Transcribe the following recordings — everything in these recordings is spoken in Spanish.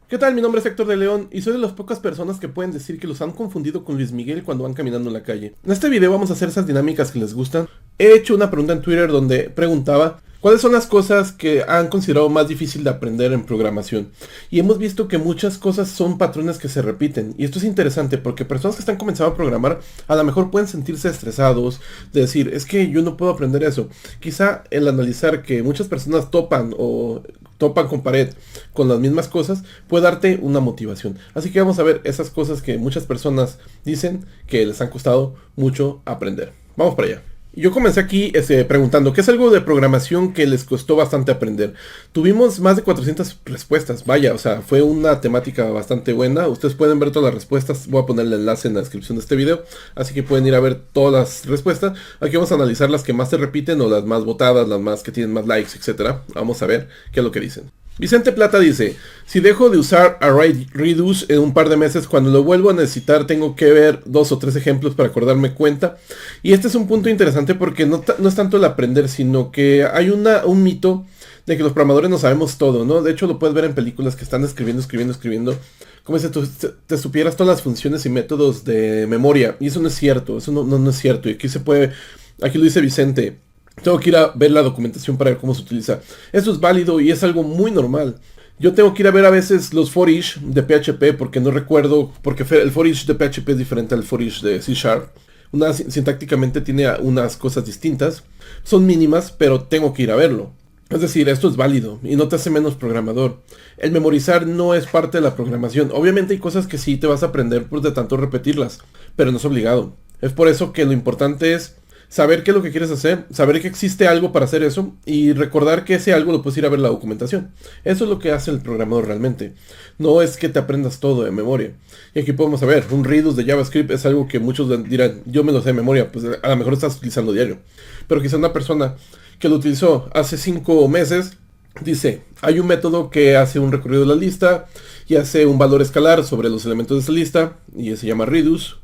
¿Qué tal? Mi nombre es Héctor de León y soy de las pocas personas que pueden decir que los han confundido con Luis Miguel cuando van caminando en la calle. En este video vamos a hacer esas dinámicas que les gustan. He hecho una pregunta en Twitter donde preguntaba cuáles son las cosas que han considerado más difícil de aprender en programación. Y hemos visto que muchas cosas son patrones que se repiten. Y esto es interesante porque personas que están comenzando a programar a lo mejor pueden sentirse estresados, de decir, es que yo no puedo aprender eso. Quizá el analizar que muchas personas topan con pared con las mismas cosas, puede darte una motivación. Así que vamos a ver esas cosas que muchas personas dicen que les han costado mucho aprender. Vamos para allá. Yo comencé aquí preguntando, ¿qué es algo de programación que les costó bastante aprender? Tuvimos más de 400 respuestas, vaya, o sea, fue una temática bastante buena. Ustedes pueden ver todas las respuestas, voy a poner el enlace en la descripción de este video, así que pueden ir a ver todas las respuestas. Aquí vamos a analizar las que más se repiten o las más votadas, las más que tienen más likes, etcétera. Vamos a ver qué es lo que dicen. Vicente Plata dice, si dejo de usar ArrayReduce en un par de meses, cuando lo vuelvo a necesitar tengo que ver 2 o 3 ejemplos para acordarme cuenta. Y este es un punto interesante porque no es tanto el aprender, sino que hay un mito de que los programadores no sabemos todo, ¿no? De hecho lo puedes ver en películas que están escribiendo. Como si tú te supieras todas las funciones y métodos de memoria. Y eso no es cierto, eso no es cierto. Y aquí lo dice Vicente. Tengo que ir a ver la documentación para ver cómo se utiliza. Eso es válido y es algo muy normal. Yo tengo que ir a ver a veces los for each de PHP porque no recuerdo, porque el for each de PHP es diferente al for each de C Sharp. Sintácticamente tiene unas cosas distintas. Son mínimas, pero tengo que ir a verlo. Es decir, esto es válido y no te hace menos programador. El memorizar no es parte de la programación. Obviamente hay cosas que sí te vas a aprender por de tanto repetirlas, pero no es obligado. Es por eso que lo importante es saber qué es lo que quieres hacer, saber que existe algo para hacer eso y recordar que ese algo lo puedes ir a ver la documentación. Eso es lo que hace el programador realmente. No es que te aprendas todo de memoria. Y aquí podemos ver, un reduce de JavaScript es algo que muchos dirán, yo me lo sé de memoria, pues a lo mejor lo estás utilizando diario. Pero quizá una persona que lo utilizó hace 5 meses dice, hay un método que hace un recorrido de la lista y hace un valor escalar sobre los elementos de esa lista y se llama reduce.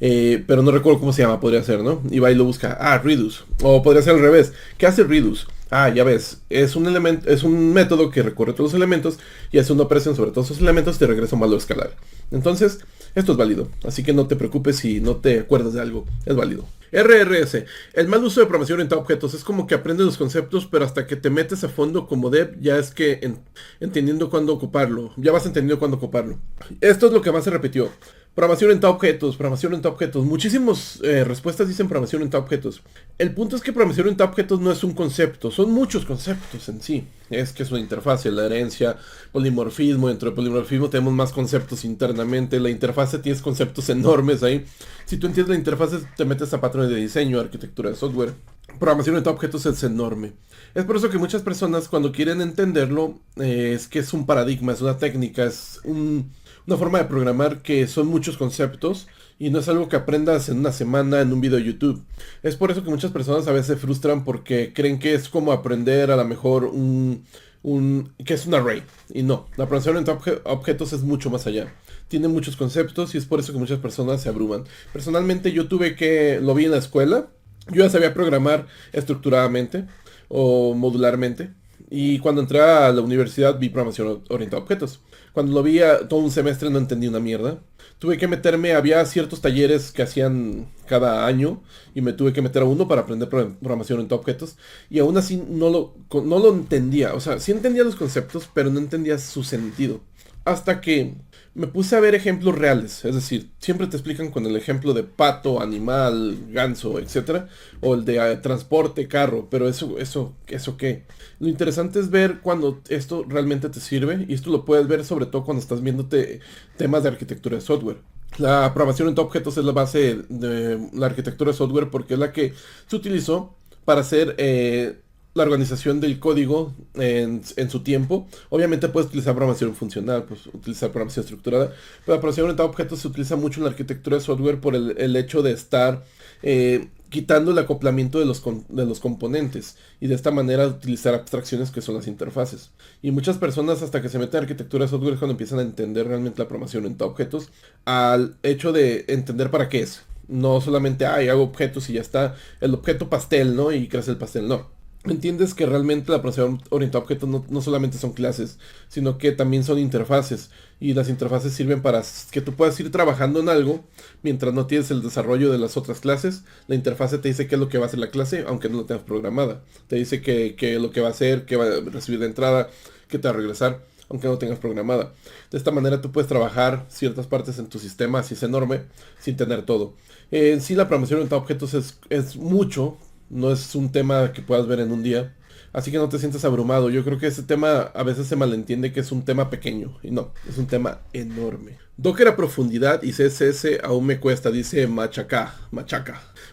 Pero no recuerdo cómo se llama, podría ser, ¿no? Y va y lo busca, reduce. O podría ser al revés. ¿Qué hace reduce? Ya ves, es un método que recorre todos los elementos y hace una operación sobre todos esos elementos y te regresa un valor escalar. Entonces, esto es válido. Así que no te preocupes si no te acuerdas de algo. Es válido. RRS. El mal uso de programación orientada a objetos. Es como que aprendes los conceptos, pero hasta que te metes a fondo como dev, ya es que entendiendo cuándo ocuparlo. Ya vas entendiendo cuándo ocuparlo. Esto es lo que más se repitió. Programación orientada a objetos, programación orientada a objetos. Muchísimas respuestas dicen programación orientada a objetos. El punto es que programación orientada a objetos no es un concepto, son muchos conceptos en sí. Es que es una interfase, la herencia, polimorfismo. Dentro de polimorfismo tenemos más conceptos internamente. La interfase tienes conceptos enormes ahí. Si tú entiendes la interfase, te metes a patrones de diseño, arquitectura de software. Programación orientada a objetos es enorme. Es por eso que muchas personas cuando quieren entenderlo, es que es un paradigma, es una técnica, una forma de programar que son muchos conceptos y no es algo que aprendas en una semana en un video de YouTube. Es por eso que muchas personas a veces se frustran porque creen que es como aprender a lo mejor que es un array. Y no, la programación en objetos es mucho más allá. Tiene muchos conceptos y es por eso que muchas personas se abruman. Personalmente lo vi en la escuela. Yo ya sabía programar estructuradamente o modularmente. Y cuando entré a la universidad vi programación orientada a objetos. Cuando lo vi todo un semestre no entendí una mierda. Tuve que meterme, había ciertos talleres que hacían cada año y me tuve que meter a uno para aprender programación orientada a objetos. Y aún así no lo entendía. O sea, sí entendía los conceptos, pero no entendía su sentido. Hasta que me puse a ver ejemplos reales. Es decir, siempre te explican con el ejemplo de pato, animal, ganso, etcétera, o el de transporte, carro. Pero eso qué. Lo interesante es ver cuando esto realmente te sirve. Y esto lo puedes ver sobre todo cuando estás viendo temas de arquitectura de software. La programación en objetos es la base de la arquitectura de software porque es la que se utilizó para hacer la organización del código en su tiempo. Obviamente puedes utilizar programación funcional, pues utilizar programación estructurada, pero la programación orientada a objetos se utiliza mucho en la arquitectura de software por el hecho de estar quitando el acoplamiento de los componentes y de esta manera utilizar abstracciones que son las interfaces. Y muchas personas hasta que se meten en arquitectura de software es cuando empiezan a entender realmente la programación orientada a objetos al hecho de entender para qué es. No solamente, hago objetos y ya está, el objeto pastel, ¿no? Y creas el pastel, no. entiendes que realmente la programación orientada a objetos no solamente son clases, sino que también son interfaces. Y las interfaces sirven para que tú puedas ir trabajando en algo mientras no tienes el desarrollo de las otras clases. La interfase te dice qué es lo que va a hacer la clase, aunque no lo tengas programada. Te dice qué es lo que va a hacer, qué va a recibir de entrada, qué te va a regresar, aunque no tengas programada. De esta manera tú puedes trabajar ciertas partes en tu sistema, si es enorme, sin tener todo. En sí la programación orientada a objetos es mucho, no es un tema que puedas ver en un día. Así que no te sientas abrumado. Yo creo que ese tema a veces se malentiende que es un tema pequeño. Y no, es un tema enorme. Docker a profundidad y CSS aún me cuesta, dice Machaca.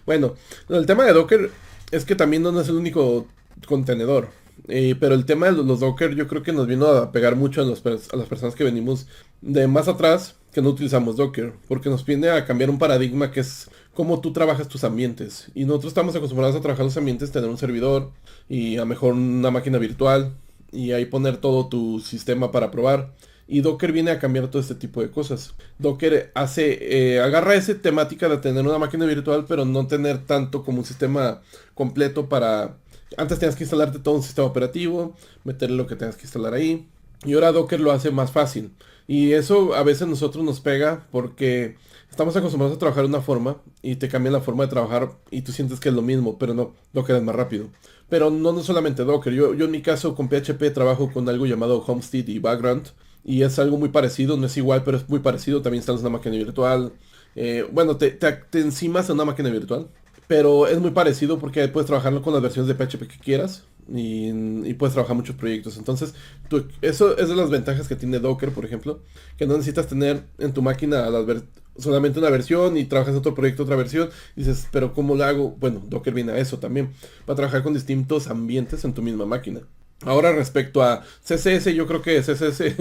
Bueno, el tema de Docker es que también no es el único contenedor. Pero el tema de los Docker yo creo que nos vino a pegar mucho a las personas que venimos de más atrás, que no utilizamos Docker, porque nos viene a cambiar un paradigma que es cómo tú trabajas tus ambientes. Y nosotros estamos acostumbrados a trabajar los ambientes, tener un servidor y a mejor una máquina virtual y ahí poner todo tu sistema para probar. Y Docker viene a cambiar todo este tipo de cosas. Docker agarra esa temática de tener una máquina virtual, pero no tener tanto como un sistema completo para... Antes tenías que instalarte todo un sistema operativo, meterle lo que tengas que instalar ahí. Y ahora Docker lo hace más fácil. Y eso a veces nosotros nos pega porque estamos acostumbrados a trabajar de una forma y te cambian la forma de trabajar y tú sientes que es lo mismo, pero no, Docker es más rápido. Pero no solamente Docker. Yo en mi caso con PHP trabajo con algo llamado Homestead y Background. Y es algo muy parecido, no es igual, pero es muy parecido. También instalas una máquina virtual. Bueno, te encimas a una máquina virtual. Pero es muy parecido porque puedes trabajarlo con las versiones de PHP que quieras y puedes trabajar muchos proyectos. Entonces, eso es de las ventajas que tiene Docker, por ejemplo, que no necesitas tener en tu máquina solamente una versión y trabajas en otro proyecto otra versión. Y dices, pero ¿cómo lo hago? Bueno, Docker viene a eso también, para trabajar con distintos ambientes en tu misma máquina. Ahora respecto a CSS, yo creo que CSS,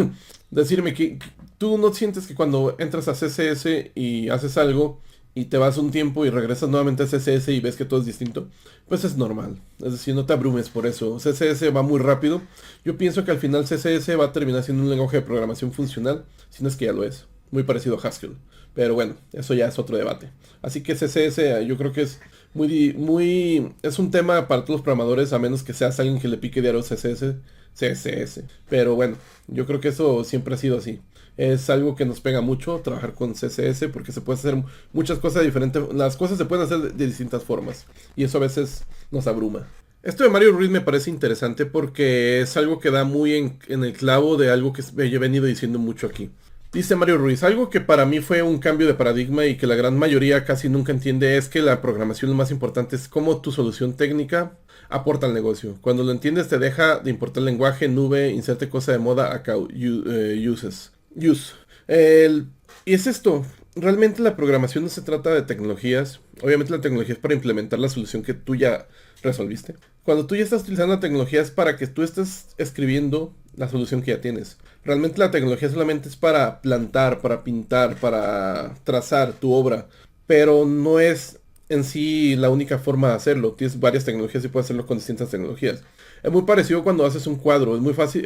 decirme que tú no sientes que cuando entras a CSS y haces algo y te vas un tiempo y regresas nuevamente a CSS y ves que todo es distinto, pues es normal. Es decir, no te abrumes por eso. CSS va muy rápido. Yo pienso que al final CSS va a terminar siendo un lenguaje de programación funcional, si no es que ya lo es. Muy parecido a Haskell. Pero bueno, eso ya es otro debate. Así que CSS yo creo que es es un tema para todos los programadores, a menos que seas alguien que le pique diario CSS. Pero bueno, yo creo que eso siempre ha sido así. Es algo que nos pega mucho trabajar con CSS porque se puede hacer muchas cosas diferentes. Las cosas se pueden hacer de distintas formas y eso a veces nos abruma. Esto de Mario Ruiz me parece interesante porque es algo que da muy en el clavo de algo que he venido diciendo mucho aquí. Dice Mario Ruiz, algo que para mí fue un cambio de paradigma y que la gran mayoría casi nunca entiende es que la programación lo más importante es cómo tu solución técnica aporta al negocio. Cuando lo entiendes te deja de importar el lenguaje, nube, inserte cosa de moda, acá, use. Y es esto, realmente la programación no se trata de tecnologías. Obviamente la tecnología es para implementar la solución que tú ya resolviste. Cuando tú ya estás utilizando la tecnología es para que tú estés escribiendo la solución que ya tienes. Realmente la tecnología solamente es para plantar, para pintar, para trazar tu obra, pero no es en sí la única forma de hacerlo. Tienes varias tecnologías y puedes hacerlo con distintas tecnologías. Es muy parecido cuando haces un cuadro, es muy fácil.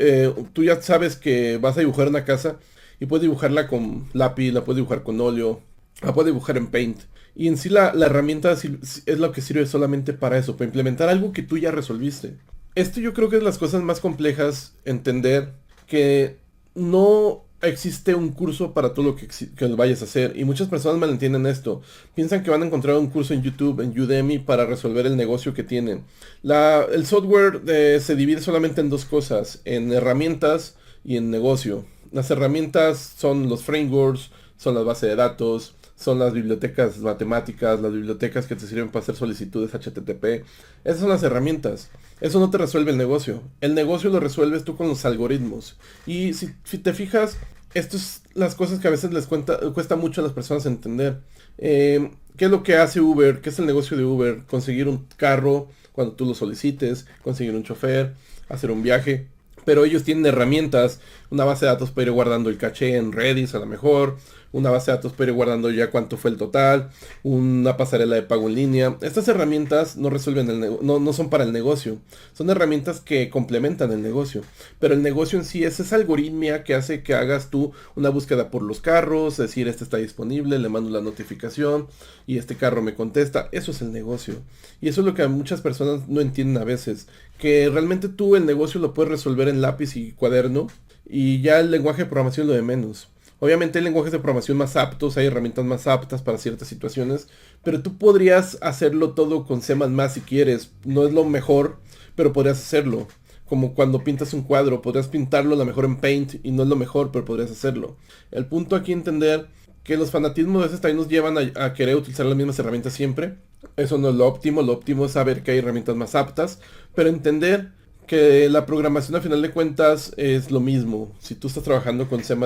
Tú ya sabes que vas a dibujar una casa y puedes dibujarla con lápiz, la puedes dibujar con óleo, la puedes dibujar en Paint. Y en sí la herramienta es lo que sirve solamente para eso, para implementar algo que tú ya resolviste. Esto yo creo que es las cosas más complejas, entender que no existe un curso para todo lo que lo vayas a hacer. Y muchas personas malentienden esto. Piensan que van a encontrar un curso en YouTube, en Udemy, para resolver el negocio que tienen. El software se divide solamente en dos cosas, en herramientas y en negocio. Las herramientas son los frameworks, son las bases de datos, son las bibliotecas matemáticas, las bibliotecas que te sirven para hacer solicitudes HTTP. Esas son las herramientas. Eso no te resuelve el negocio. El negocio lo resuelves tú con los algoritmos. Y si te fijas, estas es las cosas que a veces cuesta mucho a las personas entender. ¿Qué es lo que hace Uber? ¿Qué es el negocio de Uber? Conseguir un carro cuando tú lo solicites, conseguir un chofer, hacer un viaje. Pero ellos tienen herramientas, una base de datos para ir guardando el caché en Redis a lo mejor, una base de datos para ir guardando ya cuánto fue el total, una pasarela de pago en línea. Estas herramientas no resuelven no son para el negocio, son herramientas que complementan el negocio, pero el negocio en sí es esa algoritmia que hace que hagas tú una búsqueda por los carros, decir este está disponible, le mando la notificación y este carro me contesta. Eso es el negocio, y eso es lo que muchas personas no entienden a veces, que realmente tú el negocio lo puedes resolver en lápiz y cuaderno, y ya el lenguaje de programación es lo de menos. Obviamente hay lenguajes de programación más aptos, hay herramientas más aptas para ciertas situaciones, pero tú podrías hacerlo todo con C++ si quieres. No es lo mejor, pero podrías hacerlo. Como cuando pintas un cuadro, podrías pintarlo a lo mejor en Paint y no es lo mejor, pero podrías hacerlo. El punto aquí es entender que los fanatismos a veces también nos llevan a querer utilizar las mismas herramientas siempre. Eso no es lo óptimo es saber que hay herramientas más aptas, pero entender que la programación a final de cuentas es lo mismo. Si tú estás trabajando con C++,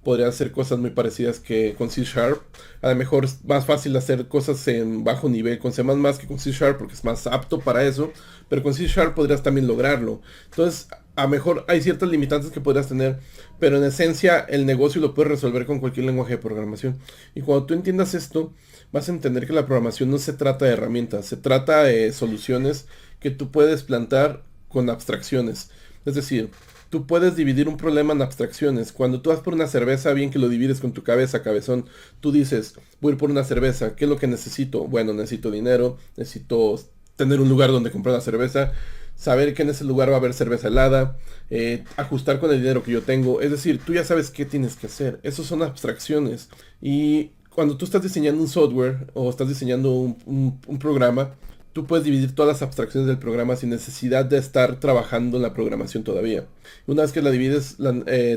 podrías hacer cosas muy parecidas que con C#. A lo mejor es más fácil hacer cosas en bajo nivel con C++ que con C# porque es más apto para eso, pero con C# podrías también lograrlo. Entonces, a lo mejor hay ciertas limitantes que podrías tener, pero en esencia el negocio lo puedes resolver con cualquier lenguaje de programación. Y cuando tú entiendas esto, vas a entender que la programación no se trata de herramientas, se trata de soluciones que tú puedes plantar con abstracciones. Es decir, tú puedes dividir un problema en abstracciones. Cuando tú vas por una cerveza, bien que lo divides con tu cabeza, cabezón. Tú dices, voy a ir por una cerveza. ¿Qué es lo que necesito? Bueno, necesito dinero, necesito tener un lugar donde comprar la cerveza, saber que en ese lugar va a haber cerveza helada, ajustar con el dinero que yo tengo. Es decir, tú ya sabes qué tienes que hacer. Esos son abstracciones. Y cuando tú estás diseñando un software o estás diseñando un programa, tú puedes dividir todas las abstracciones del programa sin necesidad de estar trabajando en la programación todavía. Una vez que la divides,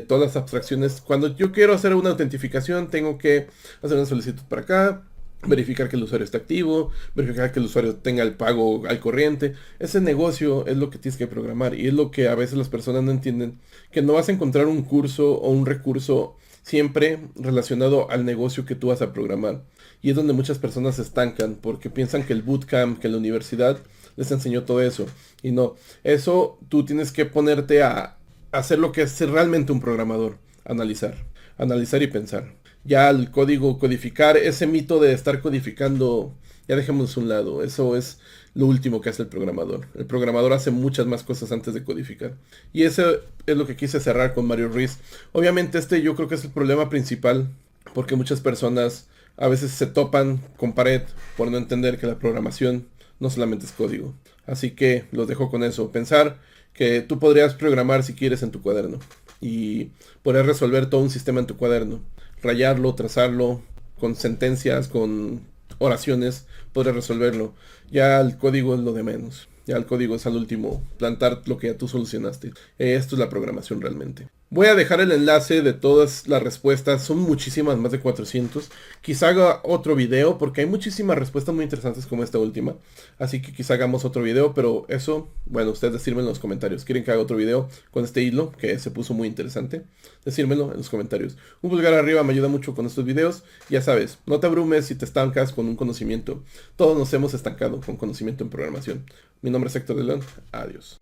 todas las abstracciones, cuando yo quiero hacer una autentificación, tengo que hacer una solicitud para acá, verificar que el usuario está activo, verificar que el usuario tenga el pago al corriente. Ese negocio es lo que tienes que programar, y es lo que a veces las personas no entienden, que no vas a encontrar un curso o un recurso siempre relacionado al negocio que tú vas a programar. Y es donde muchas personas se estancan, porque piensan que el bootcamp, que la universidad les enseñó todo eso. Y no, eso tú tienes que ponerte a hacer lo que es ser realmente un programador. Analizar y pensar. Ya el código, codificar, ese mito de estar codificando, ya dejemos a un lado. Eso es lo último que hace el programador. El programador hace muchas más cosas antes de codificar. Y eso es lo que quise cerrar con Mario Ruiz. Obviamente yo creo que es el problema principal, porque muchas personas a veces se topan con pared por no entender que la programación no solamente es código. Así que los dejo con eso. Pensar que tú podrías programar si quieres en tu cuaderno, y poder resolver todo un sistema en tu cuaderno. Rayarlo, trazarlo, con sentencias, con oraciones, podrías resolverlo. Ya el código es lo de menos. Ya el código es al último, plantar lo que ya tú solucionaste. Esto es la programación realmente. Voy a dejar el enlace de todas las respuestas, son muchísimas, más de 400. Quizá haga otro video porque hay muchísimas respuestas muy interesantes como esta última. Así que quizá hagamos otro video, pero eso, bueno, ustedes decírmelo en los comentarios. ¿Quieren que haga otro video con este hilo que se puso muy interesante? Decírmelo en los comentarios. Un pulgar arriba me ayuda mucho con estos videos. Ya sabes, no te abrumes si te estancas con un conocimiento. Todos nos hemos estancado con conocimiento en programación. Mi nombre es Héctor de León. Adiós.